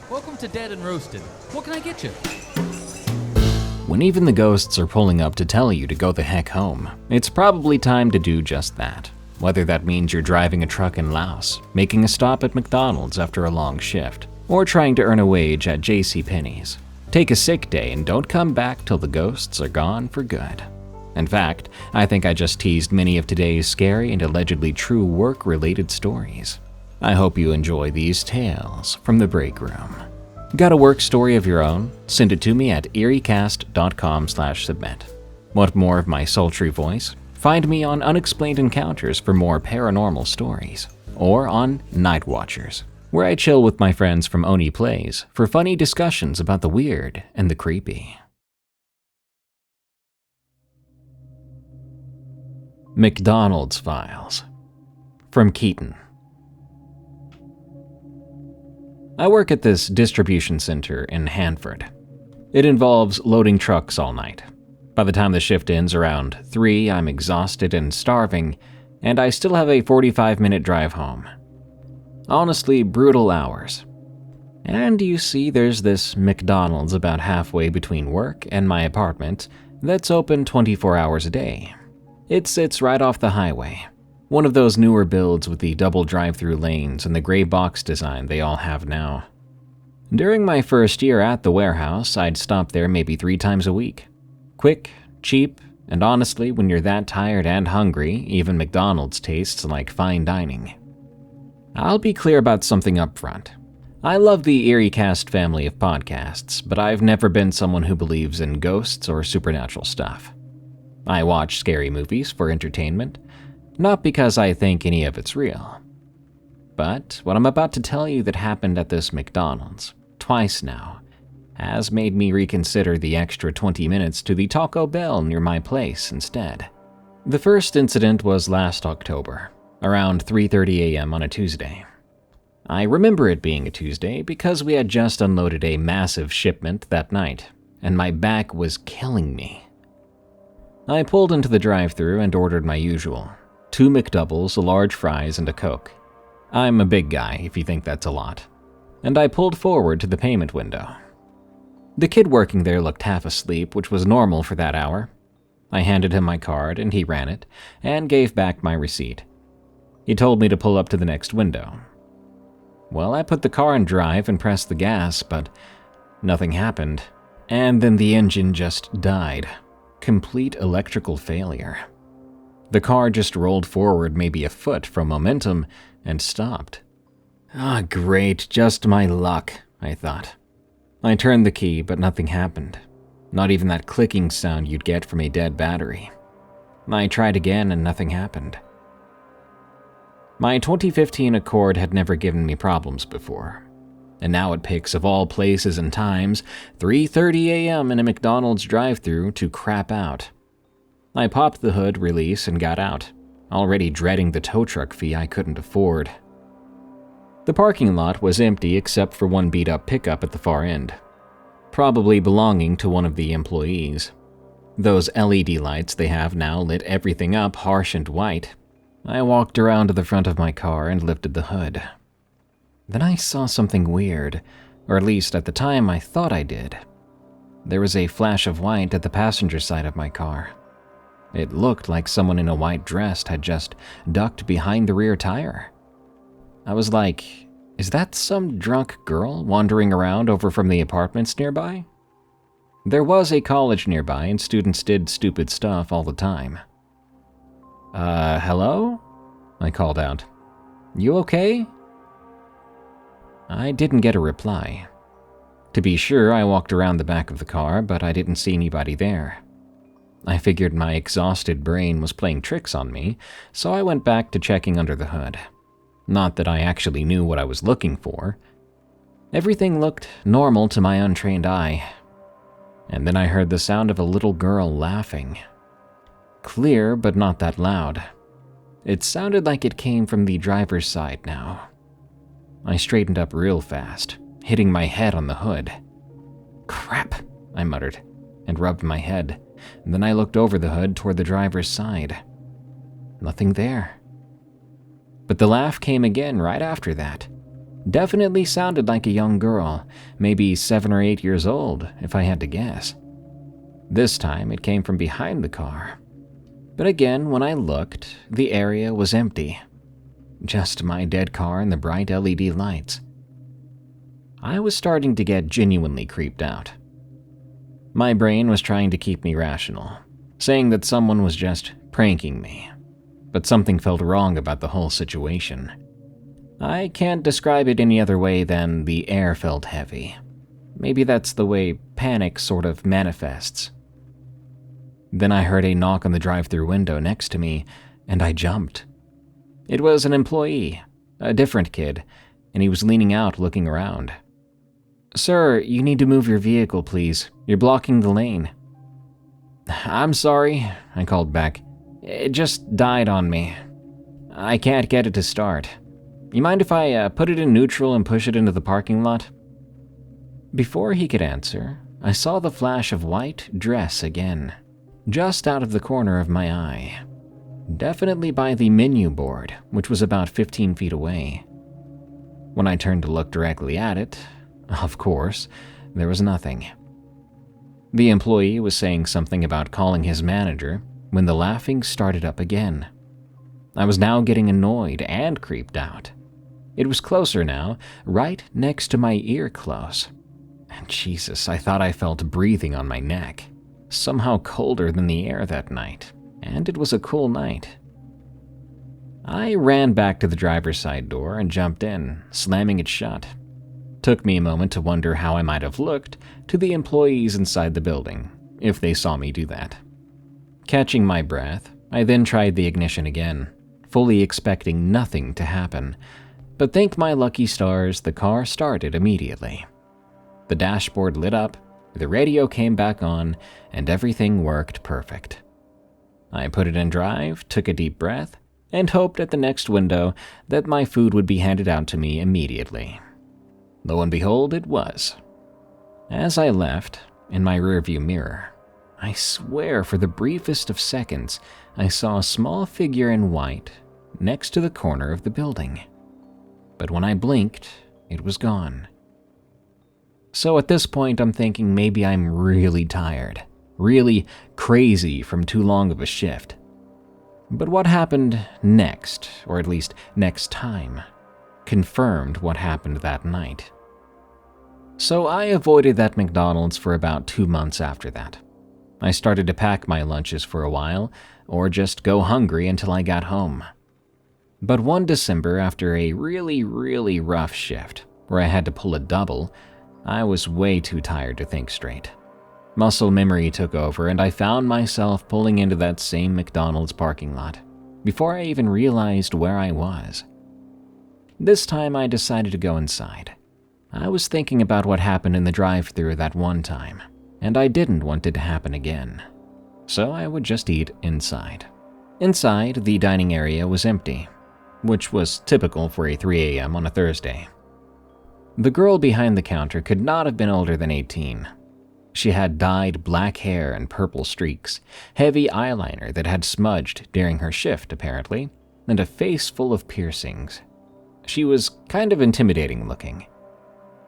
Welcome to Dead and Roasted. What can I get you? When even the ghosts are pulling up to tell you to go the heck home, it's probably time to do just that. Whether that means you're driving a truck in Laos, making a stop at McDonald's after a long shift, or trying to earn a wage at Penney's. Take a sick day and don't come back till the ghosts are gone for good. In fact, I think I just teased many of today's scary and allegedly true work-related stories. I hope you enjoy these tales from the break room. Got a work story of your own? Send it to me at eeriecast.com/submit. Want more of my sultry voice? Find me on Unexplained Encounters for more paranormal stories, or on Night Watchers, where I chill with my friends from Oni Plays for funny discussions about the weird and the creepy. McDonald's Files from Keeten. I work at this distribution center in Hanford. It involves loading trucks all night. By the time the shift ends around 3, I'm exhausted and starving, and I still have a 45-minute drive home. Honestly, brutal hours. And you see, there's this McDonald's about halfway between work and my apartment that's open 24 hours a day. It sits right off the highway. One of those newer builds with the double drive-through lanes and the gray box design they all have now. During my first year at the warehouse, I'd stop there maybe 3 times a week. Quick, cheap, and honestly, when you're that tired and hungry, even McDonald's tastes like fine dining. I'll be clear about something up front. I love the EerieCast family of podcasts, but I've never been someone who believes in ghosts or supernatural stuff. I watch scary movies for entertainment, not because I think any of it's real. But what I'm about to tell you that happened at this McDonald's, twice now, has made me reconsider the extra 20 minutes to the Taco Bell near my place instead. The first incident was last October, around 3:30 a.m. on a Tuesday. I remember it being a Tuesday because we had just unloaded a massive shipment that night, and my back was killing me. I pulled into the drive-thru and ordered my usual, 2 McDoubles, a large fries, and a Coke. I'm a big guy, if you think that's a lot. And I pulled forward to the payment window. The kid working there looked half asleep, which was normal for that hour. I handed him my card, and he ran it, and gave back my receipt. He told me to pull up to the next window. Well, I put the car in drive and pressed the gas, but nothing happened. And then the engine just died. Complete electrical failure. The car just rolled forward maybe a foot from momentum and stopped. Ah, great, just my luck, I thought. I turned the key, but nothing happened. Not even that clicking sound you'd get from a dead battery. I tried again and nothing happened. My 2015 Accord had never given me problems before. And now it picks, of all places and times, 3:30 a.m. in a McDonald's drive-thru to crap out. I popped the hood release and got out, already dreading the tow truck fee I couldn't afford. The parking lot was empty except for one beat-up pickup at the far end, probably belonging to one of the employees. Those LED lights they have now lit everything up harsh and white. I walked around to the front of my car and lifted the hood. Then I saw something weird, or at least at the time I thought I did. There was a flash of white at the passenger side of my car. It looked like someone in a white dress had just ducked behind the rear tire. I was like, is that some drunk girl wandering around over from the apartments nearby? There was a college nearby and students did stupid stuff all the time. Hello? I called out. You okay? I didn't get a reply. To be sure, I walked around the back of the car, but I didn't see anybody there. I figured my exhausted brain was playing tricks on me, so I went back to checking under the hood. Not that I actually knew what I was looking for. Everything looked normal to my untrained eye. And then I heard the sound of a little girl laughing. Clear, but not that loud. It sounded like it came from the driver's side now. I straightened up real fast, hitting my head on the hood. Crap, I muttered, and rubbed my head. And then I looked over the hood toward the driver's side. Nothing there. But the laugh came again right after that. Definitely sounded like a young girl, maybe 7 or 8 years old, if I had to guess. This time it came from behind the car. But again, when I looked, the area was empty. Just my dead car and the bright LED lights. I was starting to get genuinely creeped out. My brain was trying to keep me rational, saying that someone was just pranking me. But something felt wrong about the whole situation. I can't describe it any other way than the air felt heavy. Maybe that's the way panic sort of manifests. Then I heard a knock on the drive-thru window next to me, and I jumped. It was an employee, a different kid, and he was leaning out looking around. "Sir, you need to move your vehicle, please. You're blocking the lane." "I'm sorry," I called back. "It just died on me. I can't get it to start. You mind if I put it in neutral and push it into the parking lot?" Before he could answer, I saw the flash of white dress again, just out of the corner of my eye. Definitely by the menu board, which was about 15 feet away. When I turned to look directly at it, of course, there was nothing. The employee was saying something about calling his manager when the laughing started up again. I was now getting annoyed and creeped out. It was closer now, right next to my ear close. And Jesus, I thought I felt breathing on my neck, somehow colder than the air that night, and it was a cool night. I ran back to the driver's side door and jumped in, slamming it shut. Took me a moment to wonder how I might have looked to the employees inside the building, if they saw me do that. Catching my breath, I then tried the ignition again, fully expecting nothing to happen. But thank my lucky stars, the car started immediately. The dashboard lit up, the radio came back on, and everything worked perfect. I put it in drive, took a deep breath, and hoped at the next window that my food would be handed out to me immediately. Lo and behold, it was. As I left, in my rearview mirror, I swear for the briefest of seconds, I saw a small figure in white next to the corner of the building. But when I blinked, it was gone. So at this point, I'm thinking maybe I'm really tired, really crazy from too long of a shift. But what happened next, or at least next time, confirmed what happened that night. So I avoided that McDonald's for about 2 months after that. I started to pack my lunches for a while, or just go hungry until I got home. But one December, after a really rough shift, where I had to pull a double, I was way too tired to think straight. Muscle memory took over, and I found myself pulling into that same McDonald's parking lot, before I even realized where I was. This time I decided to go inside. I was thinking about what happened in the drive-thru that one time, and I didn't want it to happen again. So I would just eat inside. Inside, the dining area was empty, which was typical for a 3 a.m. on a Thursday. The girl behind the counter could not have been older than 18. She had dyed black hair and purple streaks, heavy eyeliner that had smudged during her shift apparently, and a face full of piercings. She was kind of intimidating looking.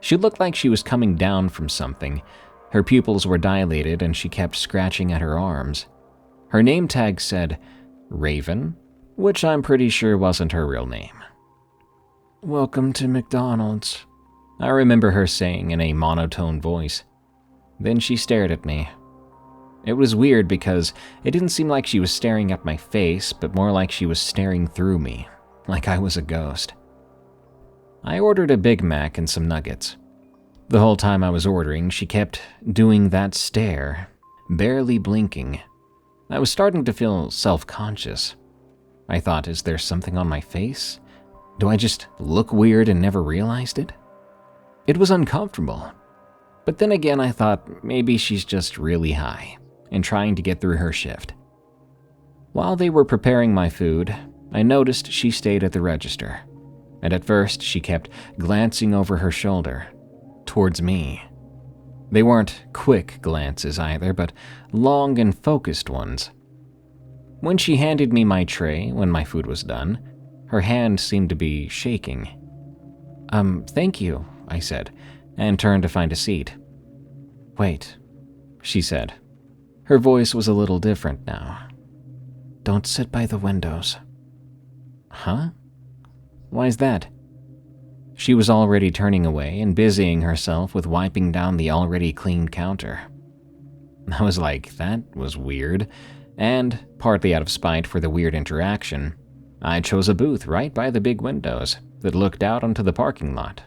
She looked like she was coming down from something. Her pupils were dilated and she kept scratching at her arms. Her name tag said Raven, which I'm pretty sure wasn't her real name. "Welcome to McDonald's," I remember her saying in a monotone voice. Then she stared at me. It was weird because it didn't seem like she was staring at my face, but more like she was staring through me, like I was a ghost. I ordered a Big Mac and some nuggets. The whole time I was ordering, she kept doing that stare, barely blinking. I was starting to feel self-conscious. I thought, is there something on my face? Do I just look weird and never realized it? It was uncomfortable. But then again, I thought maybe she's just really high and trying to get through her shift. While they were preparing my food, I noticed she stayed at the register. And at first, she kept glancing over her shoulder, towards me. They weren't quick glances either, but long and focused ones. When she handed me my tray when my food was done, her hand seemed to be shaking. Thank you, I said, and turned to find a seat. Wait, she said. Her voice was a little different now. Don't sit by the windows. Huh? Why's that? She was already turning away and busying herself with wiping down the already cleaned counter. I was like, that was weird, and, partly out of spite for the weird interaction, I chose a booth right by the big windows that looked out onto the parking lot.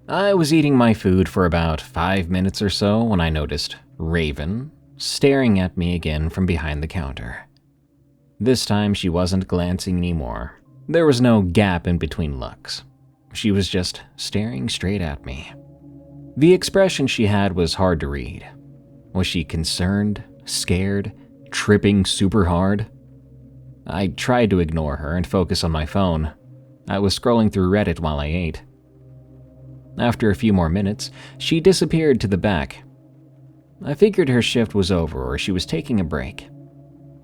I was eating my food for about 5 minutes or so when I noticed Raven staring at me again from behind the counter. This time she wasn't glancing anymore. There was no gap in between looks. She was just staring straight at me. The expression she had was hard to read. Was she concerned, scared, tripping super hard? I tried to ignore her and focus on my phone. I was scrolling through Reddit while I ate. After a few more minutes, she disappeared to the back. I figured her shift was over or she was taking a break.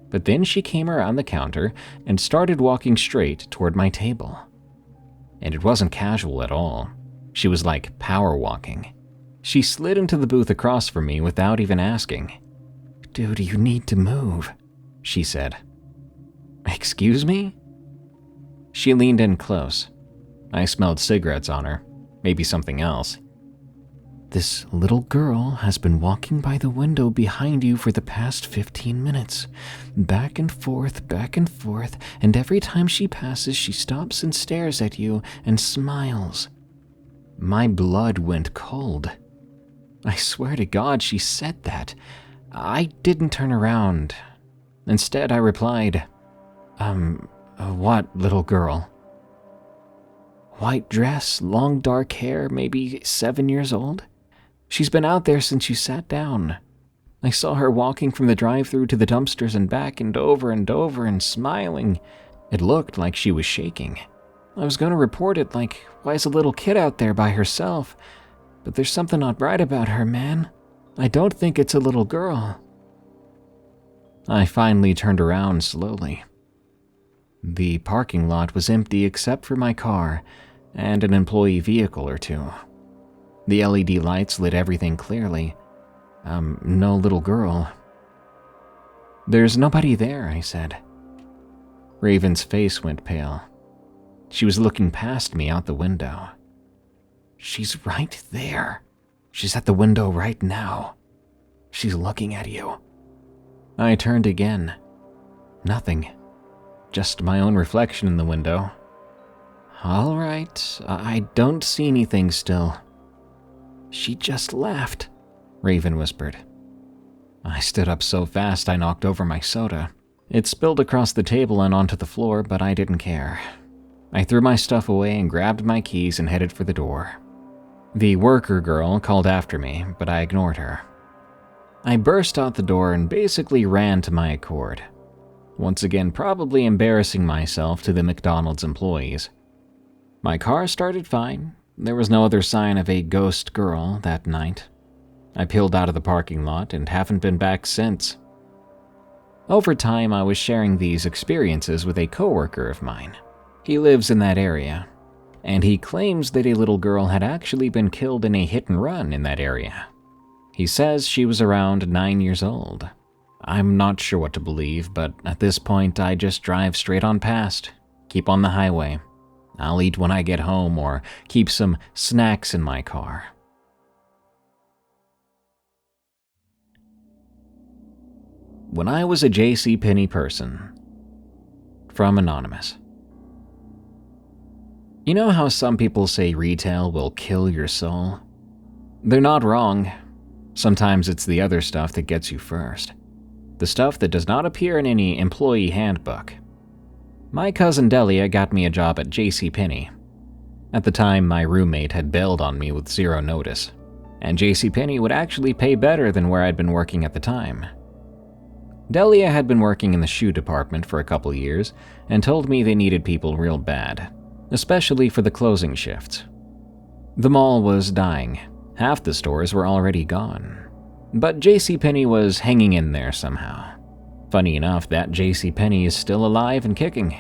But then she came around the counter and started walking straight toward my table. And it wasn't casual at all. She was like power walking. She slid into the booth across from me without even asking. "Dude, you need to move," she said. "Excuse me?" She leaned in close. I smelled cigarettes on her, maybe something else. "This little girl has been walking by the window behind you for the past 15 minutes. Back and forth, and every time she passes, she stops and stares at you and smiles." My blood went cold. I swear to God she said that. I didn't turn around. Instead, I replied, what little girl?" "White dress, long dark hair, maybe 7 years old. She's been out there since you sat down. I saw her walking from the drive-thru to the dumpsters and back and over and smiling. It looked like she was shaking. I was going to report it, like, why is a little kid out there by herself? But there's something not right about her, man. I don't think it's a little girl." I finally turned around slowly. The parking lot was empty except for my car and an employee vehicle or two. The LED lights lit everything clearly. No little girl. "There's nobody there," I said. Raven's face went pale. She was looking past me out the window. "She's right there. She's at the window right now. She's looking at you." I turned again. Nothing. Just my own reflection in the window. "All right, I don't see anything still." "She just laughed," Raven whispered. I stood up so fast I knocked over my soda. It spilled across the table and onto the floor, but I didn't care. I threw my stuff away and grabbed my keys and headed for the door. The worker girl called after me, but I ignored her. I burst out the door and basically ran to my Accord. Once again, probably embarrassing myself to the McDonald's employees. My car started fine. There was no other sign of a ghost girl that night. I peeled out of the parking lot and haven't been back since. Over time, I was sharing these experiences with a coworker of mine. He lives in that area, and he claims that a little girl had actually been killed in a hit and run in that area. He says she was around 9 years old. I'm not sure what to believe, but at this point I just drive straight on past, keep on the highway. I'll eat when I get home or keep some snacks in my car. When I was a Penney person. From Anonymous. You know how some people say retail will kill your soul? They're not wrong. Sometimes it's the other stuff that gets you first. The stuff that does not appear in any employee handbook. My cousin Delia got me a job at Penney. At the time, my roommate had bailed on me with zero notice, and Penney would actually pay better than where I'd been working at the time. Delia had been working in the shoe department for a couple years and told me they needed people real bad, especially for the closing shifts. The mall was dying. Half the stores were already gone. But Penney was hanging in there somehow. Funny enough, that Penney is still alive and kicking.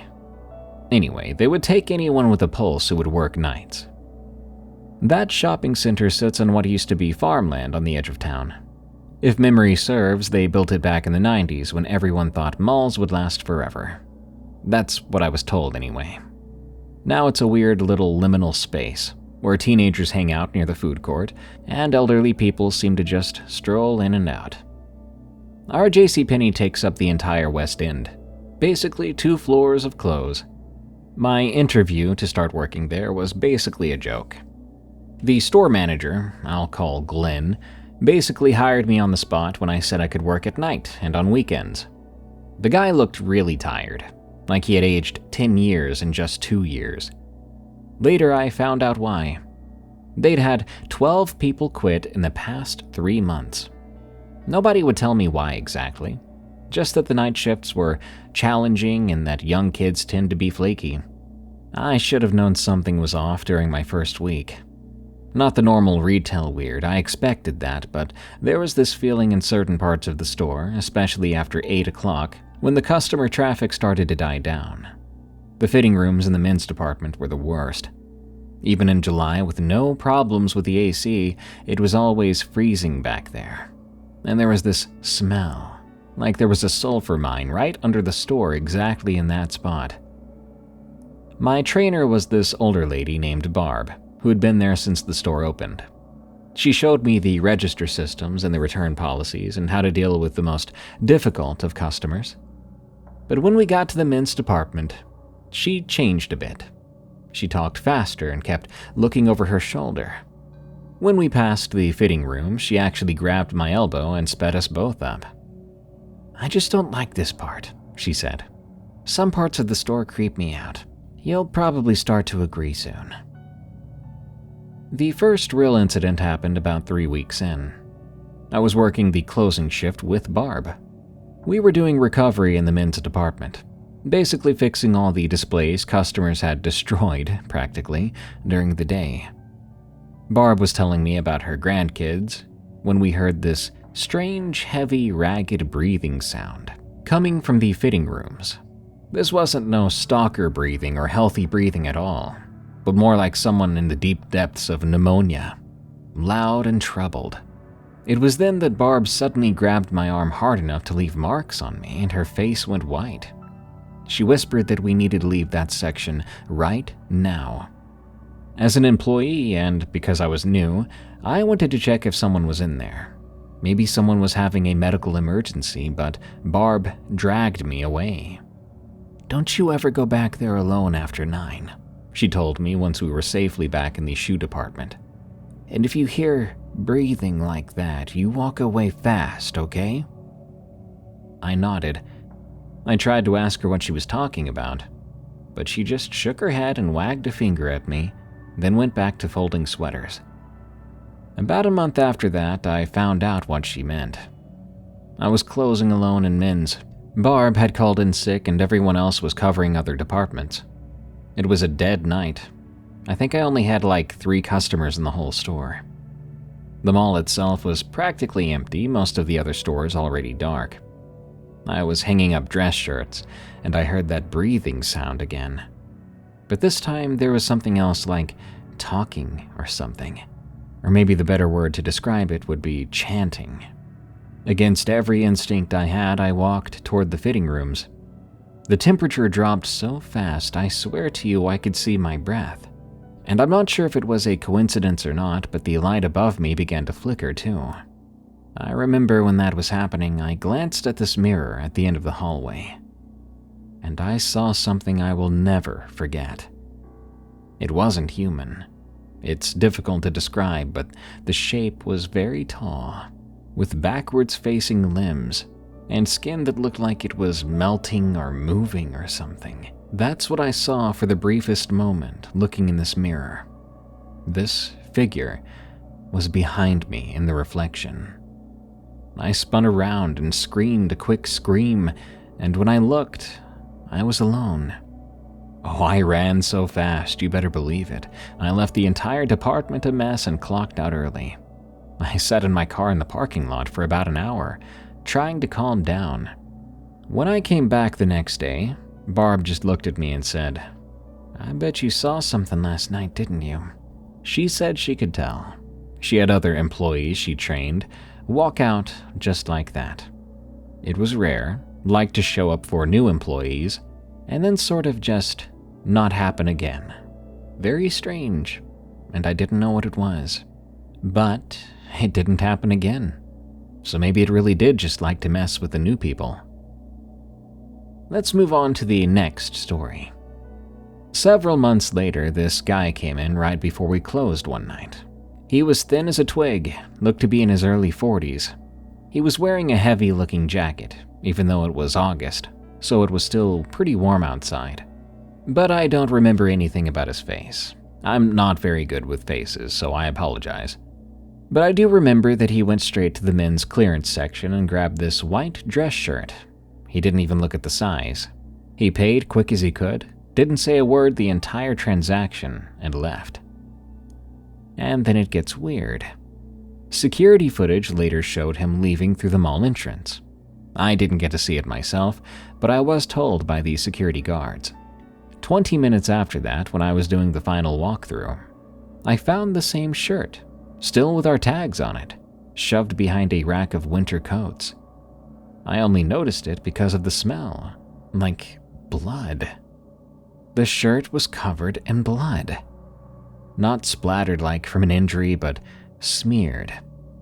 Anyway, they would take anyone with a pulse who would work nights. That shopping center sits on what used to be farmland on the edge of town. If memory serves, they built it back in the 90s when everyone thought malls would last forever. That's what I was told anyway. Now it's a weird little liminal space where teenagers hang out near the food court and elderly people seem to just stroll in and out. Our JCPenney takes up the entire West End, basically 2 floors of clothes. My interview to start working there was basically a joke. The store manager, I'll call Glenn, basically hired me on the spot when I said I could work at night and on weekends. The guy looked really tired, like he had aged 10 years in just 2 years. Later, I found out why. They'd had 12 people quit in the past 3 months. Nobody would tell me why exactly, just that the night shifts were challenging and that young kids tend to be flaky. I should have known something was off during my first week. Not the normal retail weird, I expected that, but there was this feeling in certain parts of the store, especially after 8 o'clock, when the customer traffic started to die down. The fitting rooms in the men's department were the worst. Even in July, with no problems with the AC, it was always freezing back there. And there was this smell, like there was a sulfur mine right under the store exactly in that spot. My trainer was this older lady named Barb, who had been there since the store opened. She showed me the register systems and the return policies and how to deal with the most difficult of customers. But when we got to the men's department, she changed a bit. She talked faster and kept looking over her shoulder. When we passed the fitting room, she actually grabbed my elbow and sped us both up. "I just don't like this part," she said. "Some parts of the store creep me out. You'll probably start to agree soon." The first real incident happened about 3 weeks in. I was working the closing shift with Barb. We were doing recovery in the men's department, basically fixing all the displays customers had destroyed, practically, during the day. Barb was telling me about her grandkids when we heard this strange, heavy, ragged breathing sound coming from the fitting rooms. This wasn't no stalker breathing or healthy breathing at all, but more like someone in the deep depths of pneumonia, loud and troubled. It was then that Barb suddenly grabbed my arm hard enough to leave marks on me, and her face went white. She whispered that we needed to leave that section right now. As an employee, and because I was new, I wanted to check if someone was in there. Maybe someone was having a medical emergency, but Barb dragged me away. "Don't you ever go back there alone after 9, she told me once we were safely back in the shoe department. "And if you hear breathing like that, you walk away fast, okay?" I nodded. I tried to ask her what she was talking about, but she just shook her head and wagged a finger at me, then went back to folding sweaters. About a month after that, I found out what she meant. I was closing alone in men's. Barb had called in sick and everyone else was covering other departments. It was a dead night. I think I only had like 3 customers in the whole store. The mall itself was practically empty, most of the other stores already dark. I was hanging up dress shirts, and I heard that breathing sound again. But this time there was something else, like talking or something. Or maybe the better word to describe it would be chanting. Against every instinct I had, I walked toward the fitting rooms. The temperature dropped so fast, I swear to you I could see my breath. And I'm not sure if it was a coincidence or not, but the light above me began to flicker too. I remember when that was happening, I glanced at this mirror at the end of the hallway. And I saw something I will never forget. It wasn't human. It's difficult to describe, but the shape was very tall, with backwards-facing limbs, and skin that looked like it was melting or moving or something. That's what I saw for the briefest moment looking in this mirror. This figure was behind me in the reflection. I spun around and screamed a quick scream, and when I looked, I was alone. Oh, I ran so fast, you better believe it. I left the entire department a mess and clocked out early. I sat in my car in the parking lot for about an hour, trying to calm down. When I came back the next day, Barb just looked at me and said, "I bet you saw something last night, didn't you?" She said she could tell. She had other employees she trained walk out just like that. It was rare, like to show up for new employees, and then sort of just not happen again. Very strange, and I didn't know what it was. But it didn't happen again. So maybe it really did just like to mess with the new people. Let's move on to the next story. Several months later, this guy came in right before we closed one night. He was thin as a twig, looked to be in his early 40s. He was wearing a heavy-looking jacket, even though it was August, so it was still pretty warm outside. But I don't remember anything about his face. I'm not very good with faces, so I apologize. But I do remember that he went straight to the men's clearance section and grabbed this white dress shirt. He didn't even look at the size. He paid quick as he could, didn't say a word the entire transaction, and left. And then it gets weird. Security footage later showed him leaving through the mall entrance. I didn't get to see it myself, but I was told by the security guards. 20 minutes after that, when I was doing the final walkthrough, I found the same shirt, still with our tags on it, shoved behind a rack of winter coats. I only noticed it because of the smell, like blood. The shirt was covered in blood. Not splattered like from an injury, but smeared,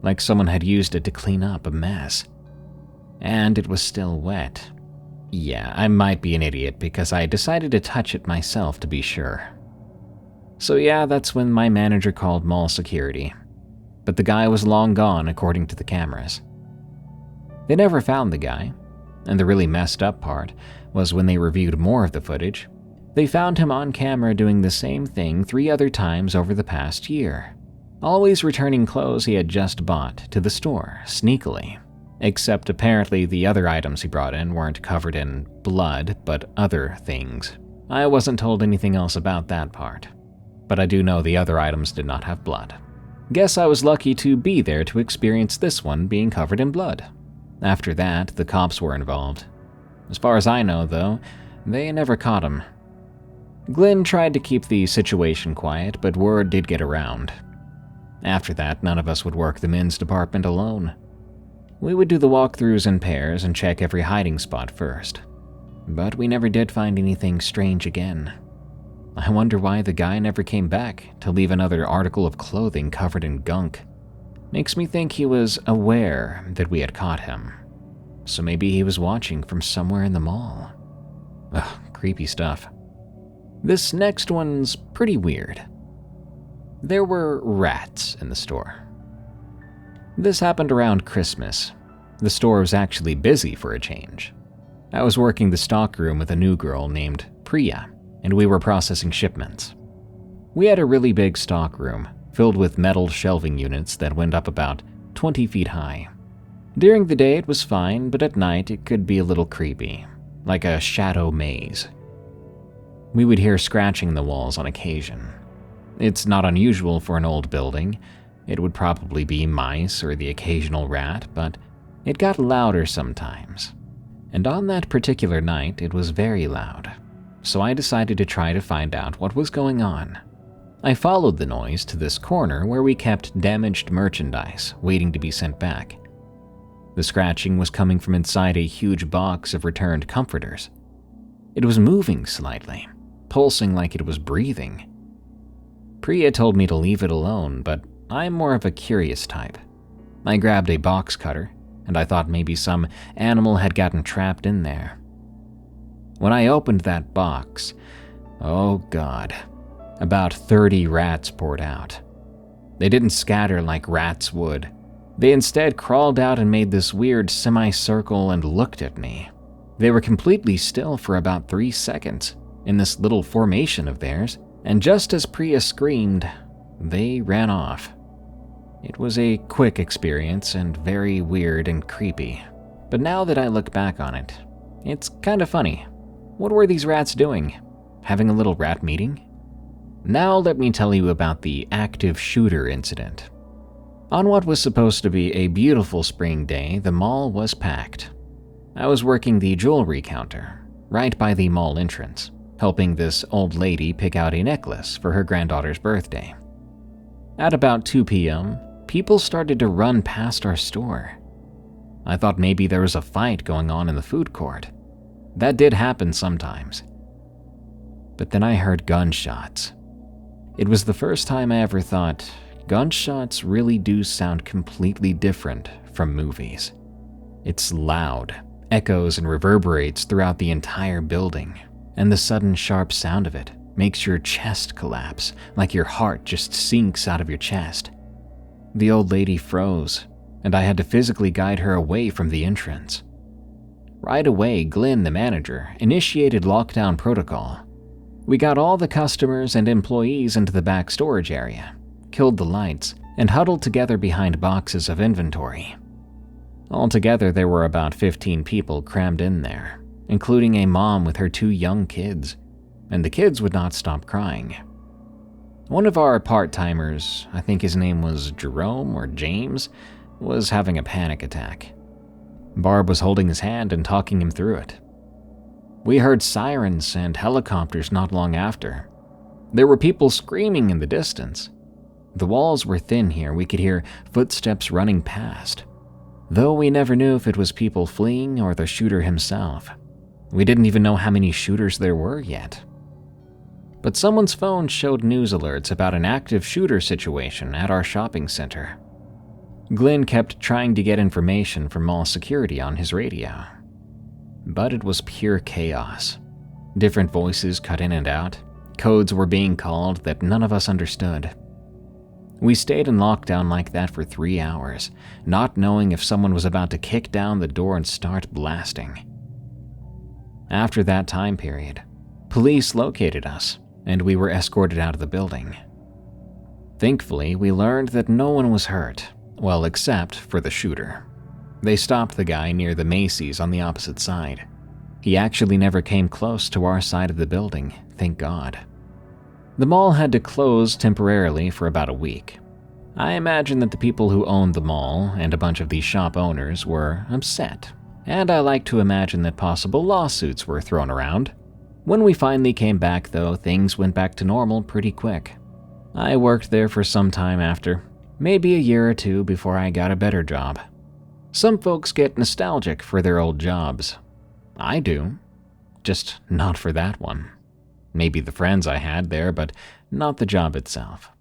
like someone had used it to clean up a mess. And it was still wet. Yeah, I might be an idiot because I decided to touch it myself to be sure. So yeah, that's when my manager called mall security. But the guy was long gone according to the cameras. They never found the guy, and the really messed up part was when they reviewed more of the footage, they found him on camera doing the same thing 3 other times over the past year, always returning clothes he had just bought to the store sneakily. Except apparently the other items he brought in weren't covered in blood, but other things. I wasn't told anything else about that part, but I do know the other items did not have blood. Guess I was lucky to be there to experience this one being covered in blood. After that, the cops were involved. As far as I know, though, they never caught him. Glenn tried to keep the situation quiet, but word did get around. After that, none of us would work the men's department alone. We would do the walkthroughs in pairs and check every hiding spot first. But we never did find anything strange again. I wonder why the guy never came back to leave another article of clothing covered in gunk. Makes me think he was aware that we had caught him. So maybe he was watching from somewhere in the mall. Ugh, creepy stuff. This next one's pretty weird. There were rats in the store. This happened around Christmas. The store was actually busy for a change. I was working the stockroom with a new girl named Priya, and we were processing shipments. We had a really big stockroom, filled with metal shelving units that went up about 20 feet high. During the day it was fine, but at night it could be a little creepy, like a shadow maze. We would hear scratching in the walls on occasion. It's not unusual for an old building. It would probably be mice or the occasional rat, but it got louder sometimes. And on that particular night, it was very loud. So I decided to try to find out what was going on. I followed the noise to this corner where we kept damaged merchandise waiting to be sent back. The scratching was coming from inside a huge box of returned comforters. It was moving slightly, pulsing like it was breathing. Priya told me to leave it alone, but I'm more of a curious type. I grabbed a box cutter, and I thought maybe some animal had gotten trapped in there. When I opened that box, oh God, about 30 rats poured out. They didn't scatter like rats would. They instead crawled out and made this weird semicircle and looked at me. They were completely still for about 3 seconds in this little formation of theirs, and just as Priya screamed, they ran off. It was a quick experience and very weird and creepy, but now that I look back on it, it's kind of funny. What were these rats doing? Having a little rat meeting? Now let me tell you about the active shooter incident. On what was supposed to be a beautiful spring day, the mall was packed. I was working the jewelry counter, right by the mall entrance, helping this old lady pick out a necklace for her granddaughter's birthday. At about 2 p.m., people started to run past our store. I thought maybe there was a fight going on in the food court. That did happen sometimes. But then I heard gunshots. It was the first time I ever thought, gunshots really do sound completely different from movies. It's loud, echoes and reverberates throughout the entire building, and the sudden sharp sound of it makes your chest collapse, like your heart just sinks out of your chest. The old lady froze, and I had to physically guide her away from the entrance. Right away, Glenn, the manager, initiated lockdown protocol. We got all the customers and employees into the back storage area, killed the lights, and huddled together behind boxes of inventory. Altogether, there were about 15 people crammed in there, including a mom with her 2 young kids, and the kids would not stop crying. One of our part-timers, I think his name was Jerome or James, was having a panic attack. Barb was holding his hand and talking him through it. We heard sirens and helicopters not long after. There were people screaming in the distance. The walls were thin here, we could hear footsteps running past. Though we never knew if it was people fleeing or the shooter himself. We didn't even know how many shooters there were yet. But someone's phone showed news alerts about an active shooter situation at our shopping center. Glenn kept trying to get information from mall security on his radio. But it was pure chaos. Different voices cut in and out. Codes were being called that none of us understood. We stayed in lockdown like that for 3 hours, not knowing if someone was about to kick down the door and start blasting. After that time period, police located us, and we were escorted out of the building. Thankfully, we learned that no one was hurt, well, except for the shooter. They stopped the guy near the Macy's on the opposite side. He actually never came close to our side of the building, thank God. The mall had to close temporarily for about a week. I imagine that the people who owned the mall and a bunch of the shop owners were upset, and I like to imagine that possible lawsuits were thrown around. When we finally came back, though, things went back to normal pretty quick. I worked there for some time after, maybe a year or 2 before I got a better job. Some folks get nostalgic for their old jobs. I do, just not for that one. Maybe the friends I had there, but not the job itself.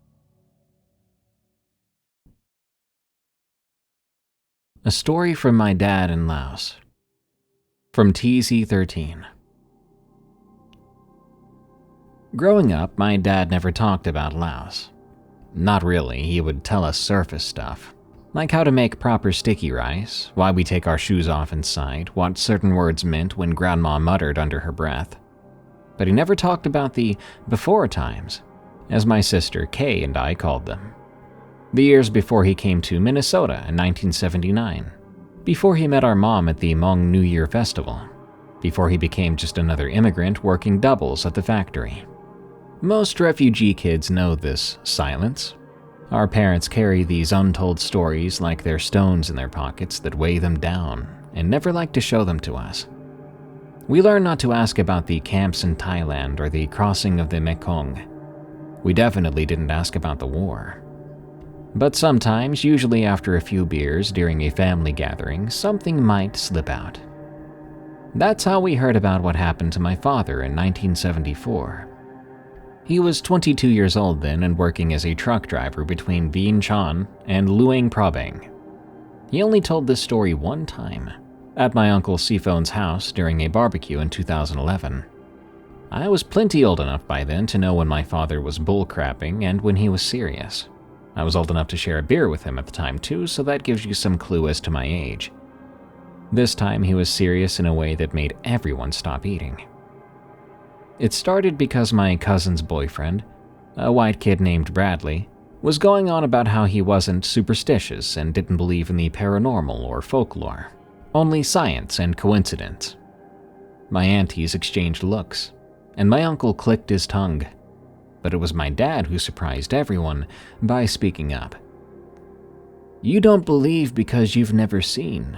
A story from my dad in Laos. From TZ13. Growing up, my dad never talked about Laos. Not really, he would tell us surface stuff, like how to make proper sticky rice, why we take our shoes off inside, what certain words meant when Grandma muttered under her breath. But he never talked about the before times, as my sister Kay and I called them. The years before he came to Minnesota in 1979, before he met our mom at the Hmong New Year Festival, before he became just another immigrant working doubles at the factory. Most refugee kids know this silence. Our parents carry these untold stories like they're stones in their pockets that weigh them down and never like to show them to us. We learn not to ask about the camps in Thailand or the crossing of the Mekong. We definitely didn't ask about the war. But sometimes, usually after a few beers during a family gathering, something might slip out. That's how we heard about what happened to my father in 1974. He was 22 years old then and working as a truck driver between Vientiane and Luang Prabang. He only told this story one time, at my uncle Sifon's house during a barbecue in 2011. I was plenty old enough by then to know when my father was bullcrapping and when he was serious. I was old enough to share a beer with him at the time too, so that gives you some clue as to my age. This time he was serious in a way that made everyone stop eating. It started because my cousin's boyfriend, a white kid named Bradley, was going on about how he wasn't superstitious and didn't believe in the paranormal or folklore, only science and coincidence. My aunties exchanged looks, and my uncle clicked his tongue, but it was my dad who surprised everyone by speaking up. "You don't believe because you've never seen,"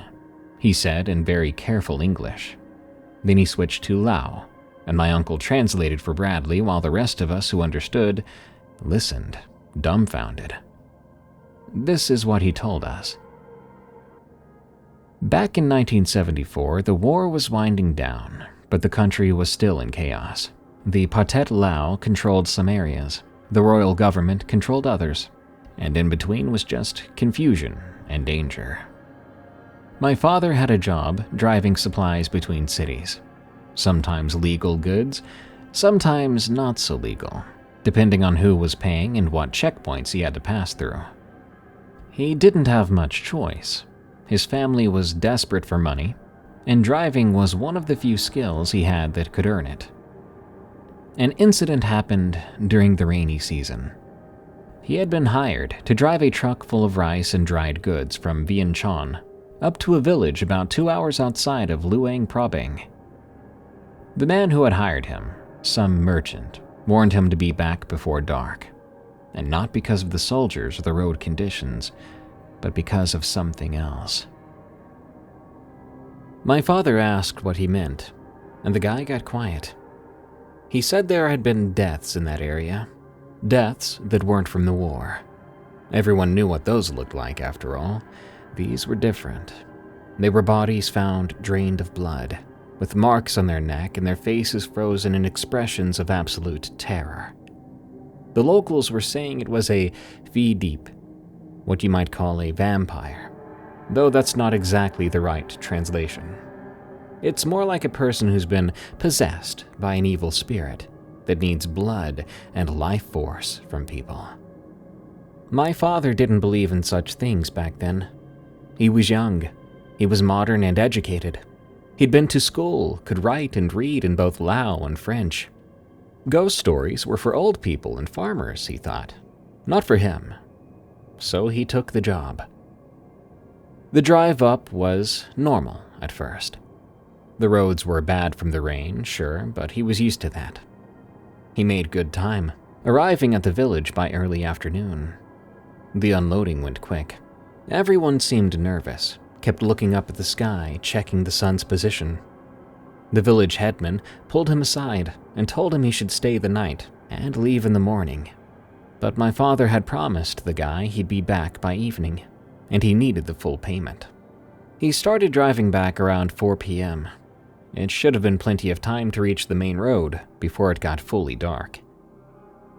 he said in very careful English. Then he switched to Lao, and my uncle translated for Bradley while the rest of us who understood listened, dumbfounded. This is what he told us. Back in 1974, the war was winding down, but the country was still in chaos. The Pathet Lao controlled some areas, the royal government controlled others, and in between was just confusion and danger. My father had a job driving supplies between cities, sometimes legal goods, sometimes not so legal, depending on who was paying and what checkpoints he had to pass through. He didn't have much choice. His family was desperate for money, and driving was one of the few skills he had that could earn it. An incident happened during the rainy season. He had been hired to drive a truck full of rice and dried goods from Vientiane up to a village about 2 hours outside of Luang Prabang. The man who had hired him, some merchant, warned him to be back before dark, and not because of the soldiers or the road conditions, but because of something else. My father asked what he meant, and the guy got quiet. He said there had been deaths in that area, deaths that weren't from the war. Everyone knew what those looked like, after all. These were different. They were bodies found drained of blood, with marks on their neck and their faces frozen in expressions of absolute terror. The locals were saying it was a vie deep, what you might call a vampire, though that's not exactly the right translation. It's more like a person who's been possessed by an evil spirit that needs blood and life force from people. My father didn't believe in such things back then. He was young. He was modern and educated. He'd been to school, could write and read in both Lao and French. Ghost stories were for old people and farmers, he thought, not for him. So he took the job. The drive up was normal at first. The roads were bad from the rain, sure, but he was used to that. He made good time, arriving at the village by early afternoon. The unloading went quick. Everyone seemed nervous, kept looking up at the sky, checking the sun's position. The village headman pulled him aside and told him he should stay the night and leave in the morning. But my father had promised the guy he'd be back by evening, and he needed the full payment. He started driving back around 4 p.m. It should have been plenty of time to reach the main road before it got fully dark.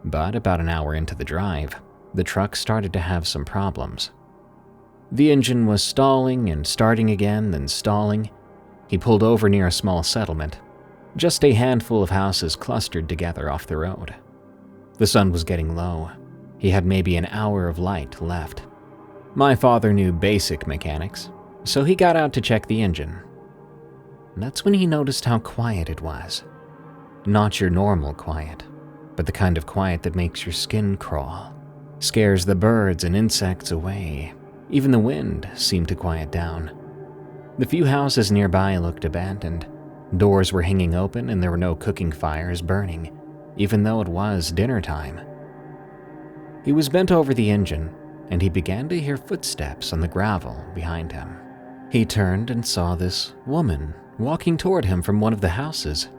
But about an hour into the drive, the truck started to have some problems. The engine was stalling and starting again, then stalling. He pulled over near a small settlement, just a handful of houses clustered together off the road. The sun was getting low. He had maybe an hour of light left. My father knew basic mechanics, so he got out to check the engine. That's when he noticed how quiet it was. Not your normal quiet, but the kind of quiet that makes your skin crawl, scares the birds and insects away. Even the wind seemed to quiet down. The few houses nearby looked abandoned. Doors were hanging open and there were no cooking fires burning, even though it was dinner time. He was bent over the engine, and he began to hear footsteps on the gravel behind him. He turned and saw this woman walking toward him from one of the houses.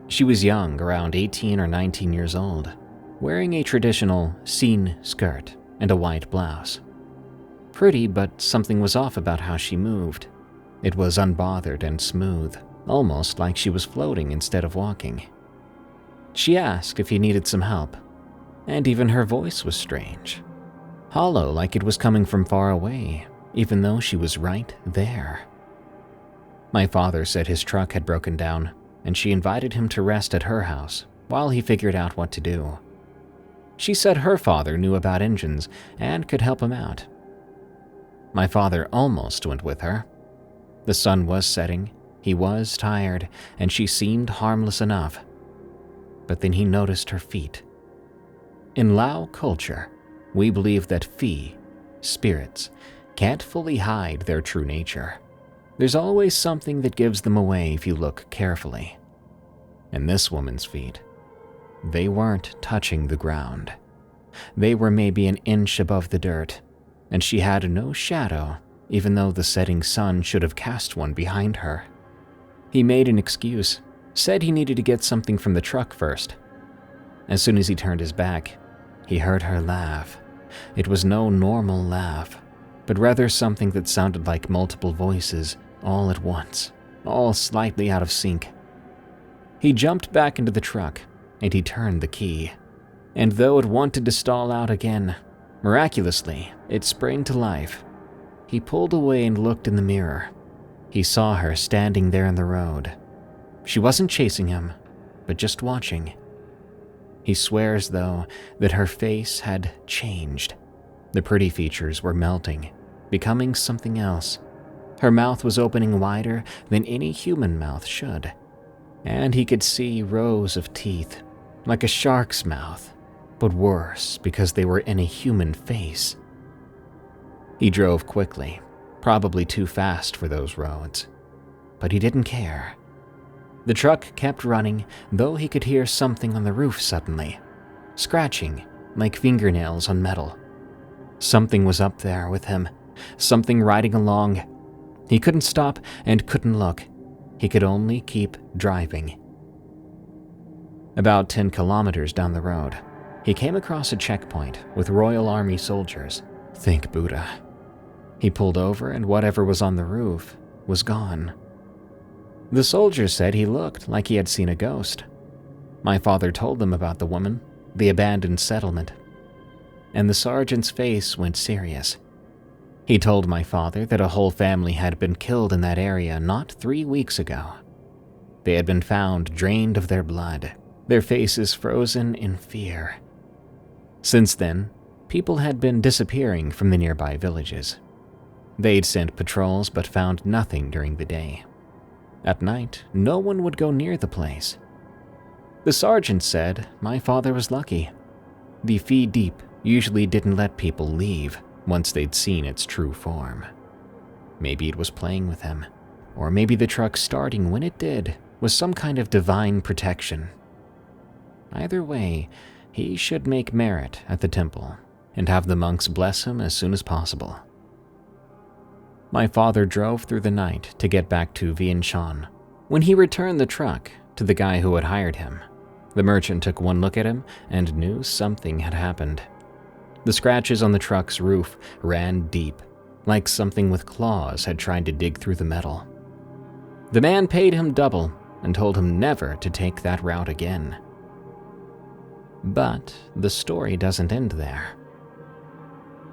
She was young, around 18 or 19 years old, wearing a traditional scene skirt and a white blouse. Pretty, but something was off about how she moved. It was unbothered and smooth, almost like she was floating instead of walking. She asked if he needed some help, and even her voice was strange. Hollow, like it was coming from far away, even though she was right there. My father said his truck had broken down, and she invited him to rest at her house while he figured out what to do. She said her father knew about engines and could help him out. My father almost went with her. The sun was setting, he was tired, and she seemed harmless enough. But then he noticed her feet. In Lao culture, we believe that Fi, spirits, can't fully hide their true nature. There's always something that gives them away if you look carefully. And this woman's feet, they weren't touching the ground. They were maybe an inch above the dirt, and she had no shadow, even though the setting sun should have cast one behind her. He made an excuse, said he needed to get something from the truck first. As soon as he turned his back, he heard her laugh, It was no normal laugh, but rather something that sounded like multiple voices all at once, all slightly out of sync. He jumped back into the truck, and he turned the key. And though it wanted to stall out again, miraculously, it sprang to life. He pulled away and looked in the mirror. He saw her standing there in the road. She wasn't chasing him, but just watching. He swears, though, that her face had changed. The pretty features were melting, becoming something else. Her mouth was opening wider than any human mouth should, and he could see rows of teeth, like a shark's mouth, but worse because they were in a human face. He drove quickly, probably too fast for those roads, but he didn't care. The truck kept running, though he could hear something on the roof suddenly, scratching like fingernails on metal. Something was up there with him, something riding along. He couldn't stop and couldn't look. He could only keep driving. About 10 kilometers down the road, he came across a checkpoint with Royal Army soldiers. Thank Buddha. He pulled over and whatever was on the roof was gone. The soldiers said he looked like he had seen a ghost. My father told them about the woman, the abandoned settlement, and the sergeant's face went serious. He told my father that a whole family had been killed in that area not 3 weeks ago. They had been found drained of their blood, their faces frozen in fear. Since then, people had been disappearing from the nearby villages. They'd sent patrols but found nothing during the day. At night, no one would go near the place. The sergeant said my father was lucky. The Fee Deep usually didn't let people leave once they'd seen its true form. Maybe it was playing with him, or maybe the truck starting when it did was some kind of divine protection. Either way, he should make merit at the temple and have the monks bless him as soon as possible. My father drove through the night to get back to Vientiane. When he returned the truck to the guy who had hired him, the merchant took one look at him and knew something had happened. The scratches on the truck's roof ran deep, like something with claws had tried to dig through the metal. The man paid him double and told him never to take that route again. But the story doesn't end there.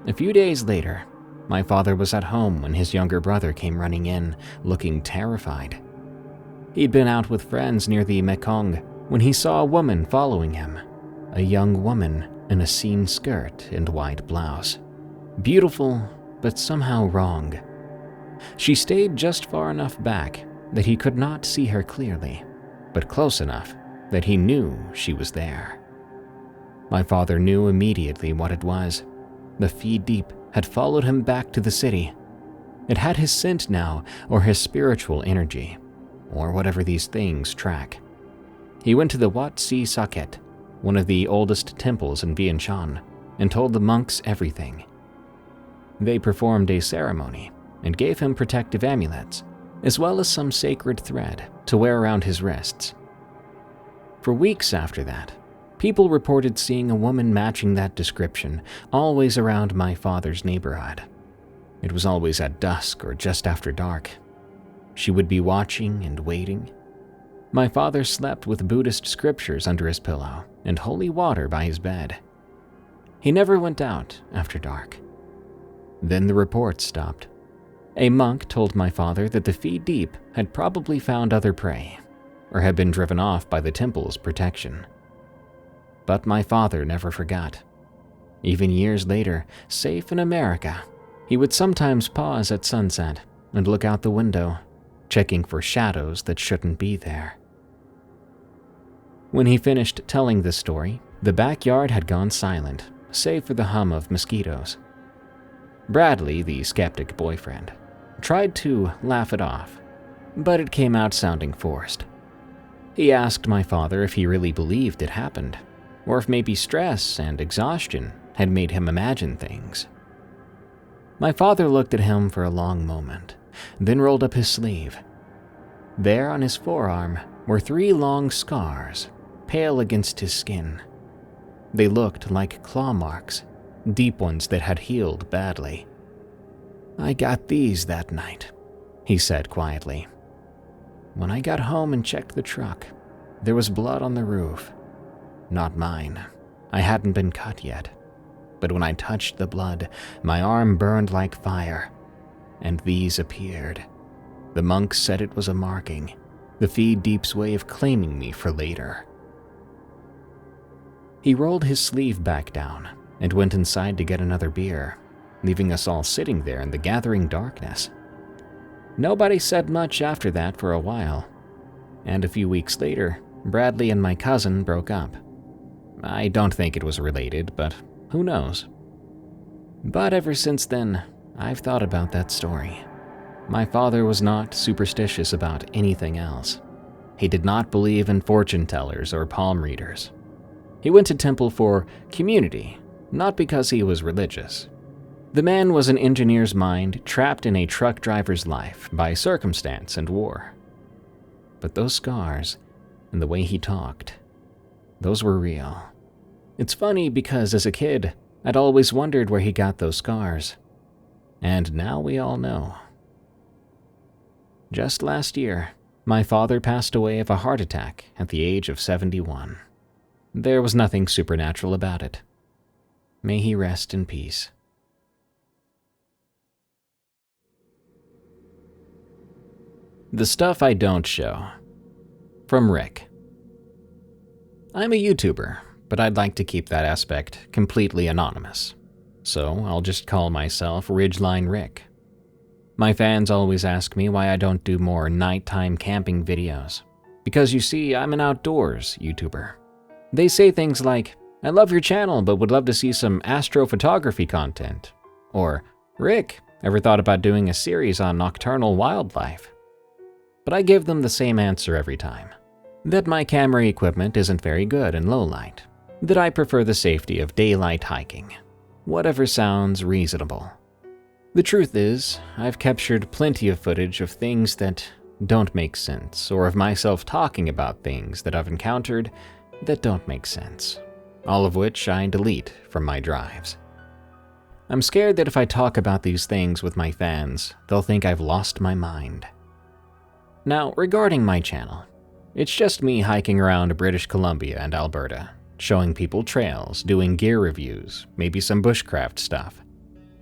A few days later, my father was at home when his younger brother came running in, looking terrified. He'd been out with friends near the Mekong when he saw a woman following him, a young woman in a seam skirt and white blouse. Beautiful, but somehow wrong. She stayed just far enough back that he could not see her clearly, but close enough that he knew she was there. My father knew immediately what it was. The Fee Deep had followed him back to the city. It had his scent now, or his spiritual energy, or whatever these things track. He went to the Wat Si Saket, one of the oldest temples in Vientiane, and told the monks everything. They performed a ceremony and gave him protective amulets, as well as some sacred thread to wear around his wrists. For weeks after that, people reported seeing a woman matching that description always around my father's neighborhood. It was always at dusk or just after dark. She would be watching and waiting. My father slept with Buddhist scriptures under his pillow and holy water by his bed. He never went out after dark. Then the reports stopped. A monk told my father that the Fee Deep had probably found other prey, or had been driven off by the temple's protection. But my father never forgot. Even years later, safe in America, he would sometimes pause at sunset and look out the window, checking for shadows that shouldn't be there. When he finished telling this story, the backyard had gone silent, save for the hum of mosquitoes. Bradley, the skeptic boyfriend, tried to laugh it off, but it came out sounding forced. He asked my father if he really believed it happened, or if maybe stress and exhaustion had made him imagine things. My father looked at him for a long moment, then rolled up his sleeve. There on his forearm were 3 long scars, pale against his skin. They looked like claw marks, deep ones that had healed badly. "I got these that night," he said quietly. "When I got home and checked the truck, there was blood on the roof. Not mine. I hadn't been cut yet. But when I touched the blood, my arm burned like fire, and these appeared. The monks said it was a marking, the Feed Deep's way of claiming me for later." He rolled his sleeve back down and went inside to get another beer, leaving us all sitting there in the gathering darkness. Nobody said much after that for a while, and a few weeks later, Bradley and my cousin broke up. I don't think it was related, but who knows? But ever since then, I've thought about that story. My father was not superstitious about anything else. He did not believe in fortune tellers or palm readers. He went to temple for community, not because he was religious. The man was an engineer's mind trapped in a truck driver's life by circumstance and war. But those scars and the way he talked, those were real. It's funny because as a kid, I'd always wondered where he got those scars. And now we all know. Just last year, my father passed away of a heart attack at the age of 71. There was nothing supernatural about it. May he rest in peace. The stuff I don't show. From Rick. I'm a YouTuber, but I'd like to keep that aspect completely anonymous. So I'll just call myself Ridgeline Rick. My fans always ask me why I don't do more nighttime camping videos. Because you see, I'm an outdoors YouTuber. They say things like, "I love your channel, but would love to see some astrophotography content." Or, "Rick, ever thought about doing a series on nocturnal wildlife?" But I give them the same answer every time. That my camera equipment isn't very good in low light. That I prefer the safety of daylight hiking. Whatever sounds reasonable. The truth is, I've captured plenty of footage of things that don't make sense, or of myself talking about things that I've encountered that don't make sense, all of which I delete from my drives. I'm scared that if I talk about these things with my fans, they'll think I've lost my mind. Now, regarding my channel, it's just me hiking around British Columbia and Alberta, showing people trails, doing gear reviews, maybe some bushcraft stuff.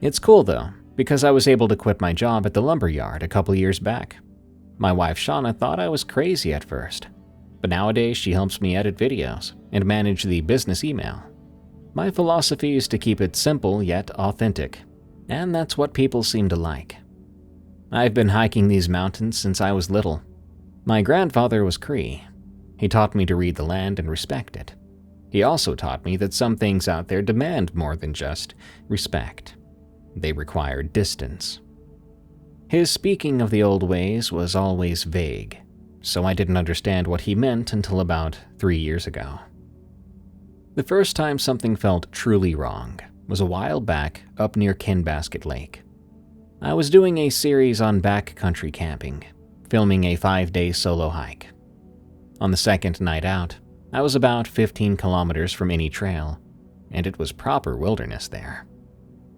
It's cool though, because I was able to quit my job at the lumber yard a couple years back. My wife Shauna thought I was crazy at first, but nowadays she helps me edit videos and manage the business email. My philosophy is to keep it simple yet authentic, and that's what people seem to like. I've been hiking these mountains since I was little. My grandfather was Cree. He taught me to read the land and respect it. He also taught me that some things out there demand more than just respect. They require distance. His speaking of the old ways was always vague, so I didn't understand what he meant until about 3 years ago. The first time something felt truly wrong was a while back up near Kinbasket Lake. I was doing a series on backcountry camping, filming a 5-day solo hike. On the second night out, I was about 15 kilometers from any trail, and it was proper wilderness there.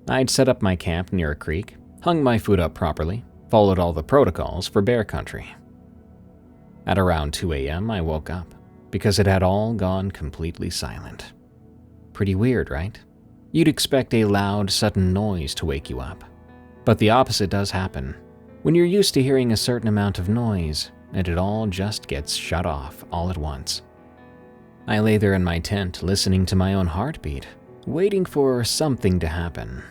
I'd set up my camp near a creek, hung my food up properly, followed all the protocols for bear country. At around 2 a.m., I woke up, because it had all gone completely silent. Pretty weird, right? You'd expect a loud, sudden noise to wake you up. But the opposite does happen. When you're used to hearing a certain amount of noise, and it all just gets shut off all at once. I lay there in my tent listening to my own heartbeat, waiting for something to happen.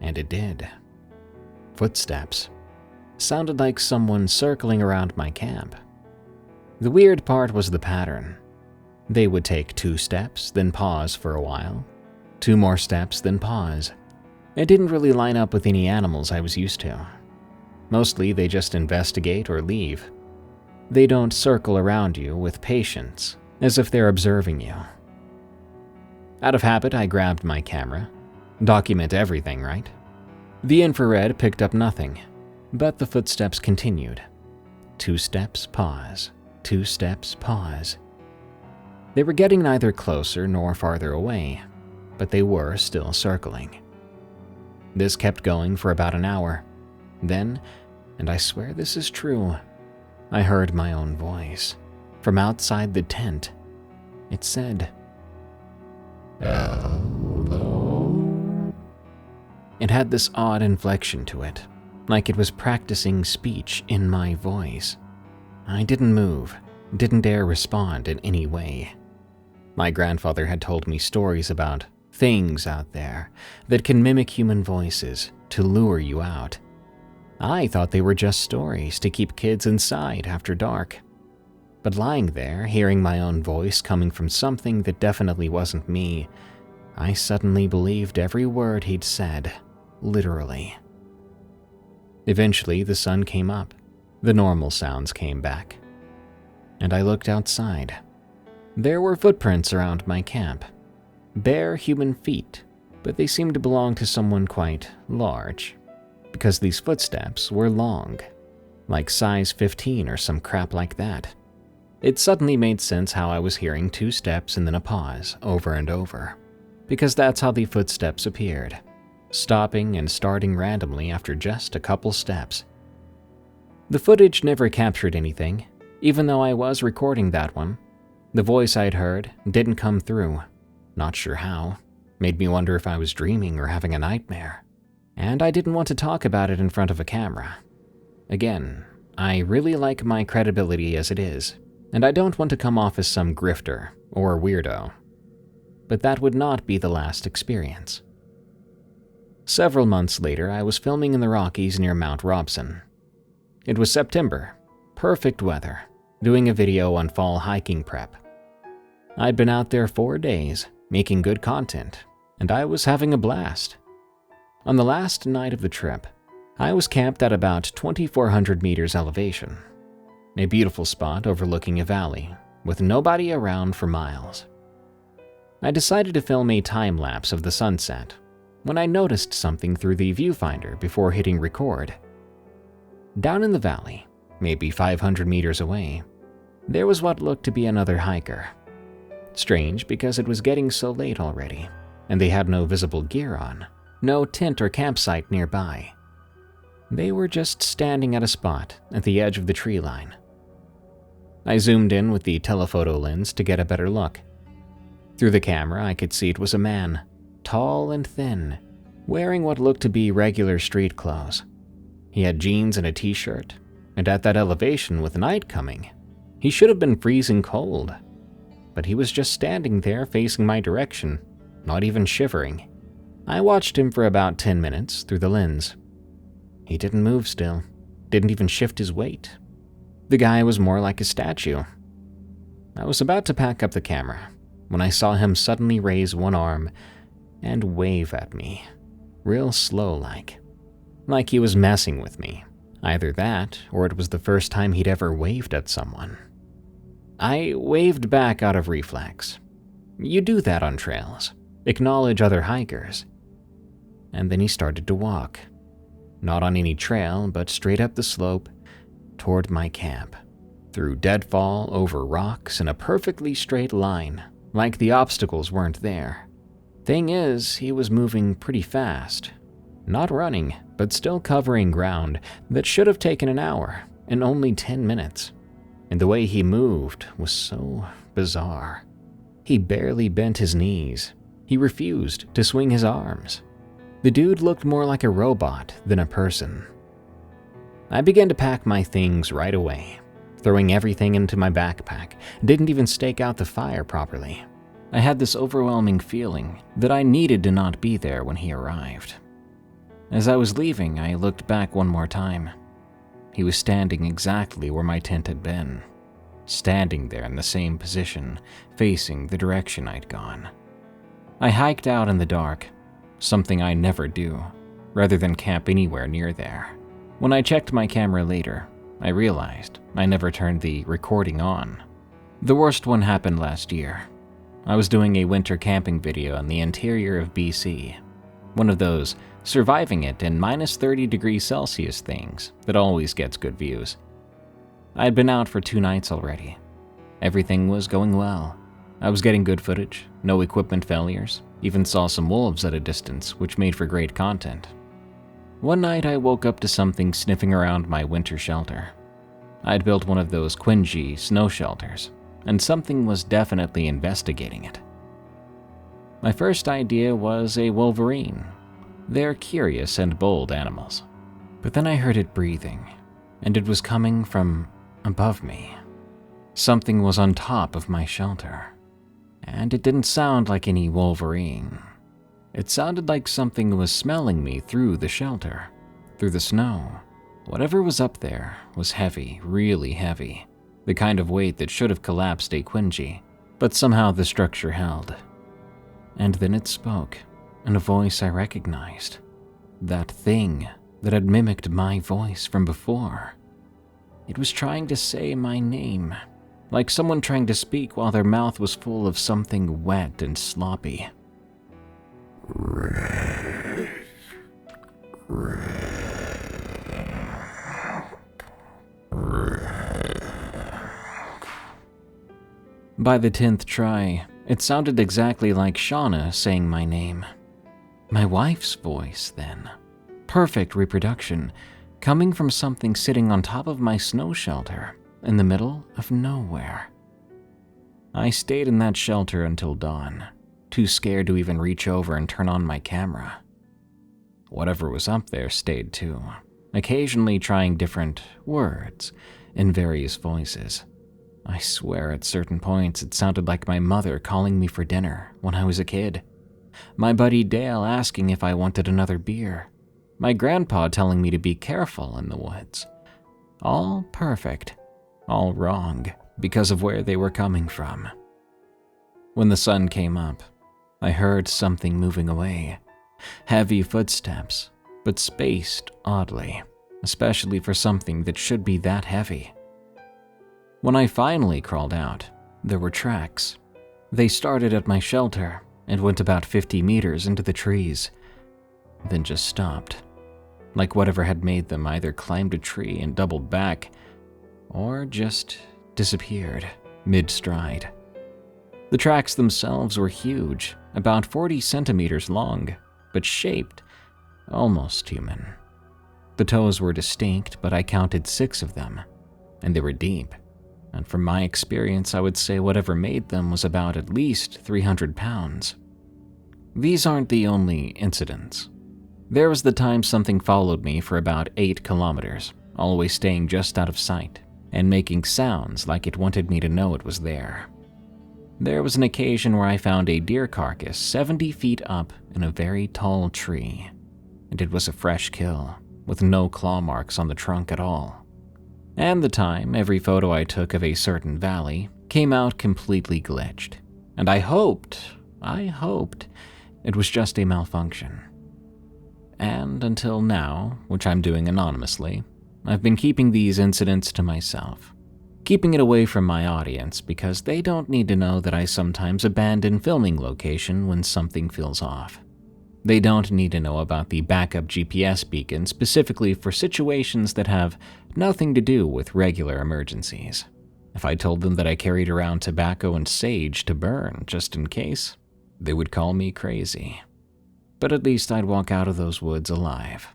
And it did. Footsteps. Sounded like someone circling around my camp. The weird part was the pattern. They would take 2 steps, then pause for a while. 2 more steps, then pause. It didn't really line up with any animals I was used to. Mostly they just investigate or leave. They don't circle around you with patience, as if they're observing you. Out of habit, I grabbed my camera. Document everything, right? The infrared picked up nothing, but the footsteps continued. 2 steps, pause. 2 steps, pause. They were getting neither closer nor farther away. but they were still circling. This kept going for about an hour. Then, and I swear this is true, I heard my own voice from outside the tent. It said, "Hello." It had this odd inflection to it, like it was practicing speech in my voice. I didn't move, didn't dare respond in any way. My grandfather had told me stories about things out there that can mimic human voices to lure you out. I thought they were just stories to keep kids inside after dark. But lying there, hearing my own voice coming from something that definitely wasn't me, I suddenly believed every word he'd said, literally. Eventually, the sun came up. The normal sounds came back. And I looked outside. There were footprints around my camp. Bare human feet, but they seemed to belong to someone quite large, because these footsteps were long, like size 15 or some crap like that. It suddenly made sense how I was hearing 2 steps and then a pause over and over, because that's how the footsteps appeared, stopping and starting randomly after just a couple steps. The footage never captured anything, even though I was recording that one. The voice I'd heard didn't come through. Not sure how. Made me wonder if I was dreaming or having a nightmare. And I didn't want to talk about it in front of a camera. Again, I really like my credibility as it is, and I don't want to come off as some grifter or weirdo. But that would not be the last experience. Several months later, I was filming in the Rockies near Mount Robson. It was September, perfect weather, doing a video on fall hiking prep. I'd been out there 4 days, making good content, and I was having a blast. On the last night of the trip, I was camped at about 2,400 meters elevation, a beautiful spot overlooking a valley, with nobody around for miles. I decided to film a time-lapse of the sunset when I noticed something through the viewfinder before hitting record. Down in the valley, maybe 500 meters away, there was what looked to be another hiker. Strange because it was getting so late already, and they had no visible gear on, no tent or campsite nearby. They were just standing at a spot at the edge of the tree line. I zoomed in with the telephoto lens to get a better look. Through the camera, I could see it was a man, tall and thin, wearing what looked to be regular street clothes. He had jeans and a t-shirt, and at that elevation with night coming, he should have been freezing cold. But he was just standing there facing my direction, not even shivering. I watched him for about 10 minutes through the lens. He didn't move still, didn't even shift his weight. The guy was more like a statue. I was about to pack up the camera when I saw him suddenly raise one arm and wave at me, real slow-like he was messing with me. Either that, or it was the first time he'd ever waved at someone. I waved back out of reflex. You do that on trails. Acknowledge other hikers. And then he started to walk. Not on any trail, but straight up the slope toward my camp. Through deadfall, over rocks, in a perfectly straight line, like the obstacles weren't there. Thing is, he was moving pretty fast. Not running, but still covering ground that should have taken an hour in only 10 minutes. And the way he moved was so bizarre. He barely bent his knees. He refused to swing his arms. The dude looked more like a robot than a person. I began to pack my things right away, throwing everything into my backpack. Didn't even stake out the fire properly. I had this overwhelming feeling that I needed to not be there when he arrived. As I was leaving, I looked back one more time. He was standing exactly where my tent had been, standing there in the same position, facing the direction I'd gone. I hiked out in the dark, something I never do, rather than camp anywhere near there. When I checked my camera later, I realized I never turned the recording on. The worst one happened last year. I was doing a winter camping video in the interior of BC, one of those surviving it in minus 30 degrees Celsius things that always gets good views. I'd been out for 2 nights already. Everything was going well. I was getting good footage, no equipment failures, even saw some wolves at a distance, which made for great content. One night I woke up to something sniffing around my winter shelter. I'd built one of those Quingy snow shelters, and something was definitely investigating it. My first idea was a wolverine. They're curious and bold animals. But then I heard it breathing, and it was coming from above me. Something was on top of my shelter, and it didn't sound like any wolverine. It sounded like something was smelling me through the shelter, through the snow. Whatever was up there was heavy, really heavy, the kind of weight that should have collapsed a Quingy, but somehow the structure held. And then it spoke, in a voice I recognized. That thing that had mimicked my voice from before. It was trying to say my name, like someone trying to speak while their mouth was full of something wet and sloppy. By the 10th try, it sounded exactly like Shauna saying my name. My wife's voice, then. Perfect reproduction, coming from something sitting on top of my snow shelter in the middle of nowhere. I stayed in that shelter until dawn, too scared to even reach over and turn on my camera. Whatever was up there stayed too, occasionally trying different words in various voices. I swear at certain points it sounded like my mother calling me for dinner when I was a kid. My buddy Dale asking if I wanted another beer. My grandpa telling me to be careful in the woods. All perfect, all wrong because of where they were coming from. When the sun came up, I heard something moving away. Heavy footsteps, but spaced oddly, especially for something that should be that heavy. When I finally crawled out, there were tracks. They started at my shelter and went about 50 meters into the trees, then just stopped. Like whatever had made them either climbed a tree and doubled back, or just disappeared mid-stride. The tracks themselves were huge, about 40 centimeters long, but shaped almost human. The toes were distinct, but I counted 6 of them, and they were deep. And from my experience, I would say whatever made them was about at least 300 pounds. These aren't the only incidents. There was the time something followed me for about 8 kilometers, always staying just out of sight, and making sounds like it wanted me to know it was there. There was an occasion where I found a deer carcass 70 feet up in a very tall tree, and it was a fresh kill, with no claw marks on the trunk at all. And the time every photo I took of a certain valley came out completely glitched, and I hoped it was just a malfunction. And until now, which I'm doing anonymously, I've been keeping these incidents to myself, keeping it away from my audience because they don't need to know that I sometimes abandon filming location when something feels off. They don't need to know about the backup GPS beacon specifically for situations that have nothing to do with regular emergencies. If I told them that I carried around tobacco and sage to burn just in case, they would call me crazy. But at least I'd walk out of those woods alive.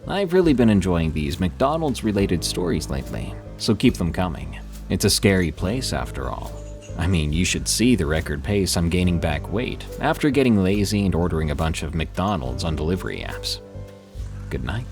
I've really been enjoying these McDonald's-related stories lately, so keep them coming. It's a scary place after all. I mean, you should see the record pace I'm gaining back weight after getting lazy and ordering a bunch of McDonald's on delivery apps. Good night.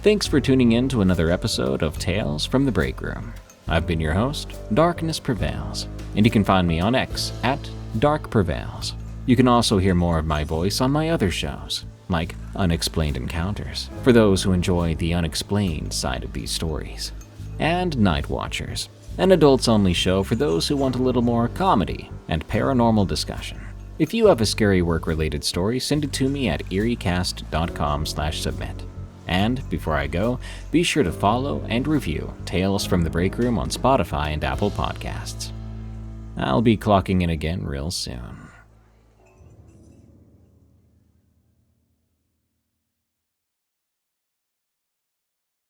Thanks for tuning in to another episode of Tales from the Break Room. I've been your host, Darkness Prevails, and you can find me on X at Dark Prevails. You can also hear more of my voice on my other shows, like Unexplained Encounters, for those who enjoy the unexplained side of these stories, and Night Watchers, an adults-only show for those who want a little more comedy and paranormal discussion. If you have a scary work-related story, send it to me at eeriecast.com/submit. And before I go, be sure to follow and review Tales from the Break Room on Spotify and Apple Podcasts. I'll be clocking in again real soon.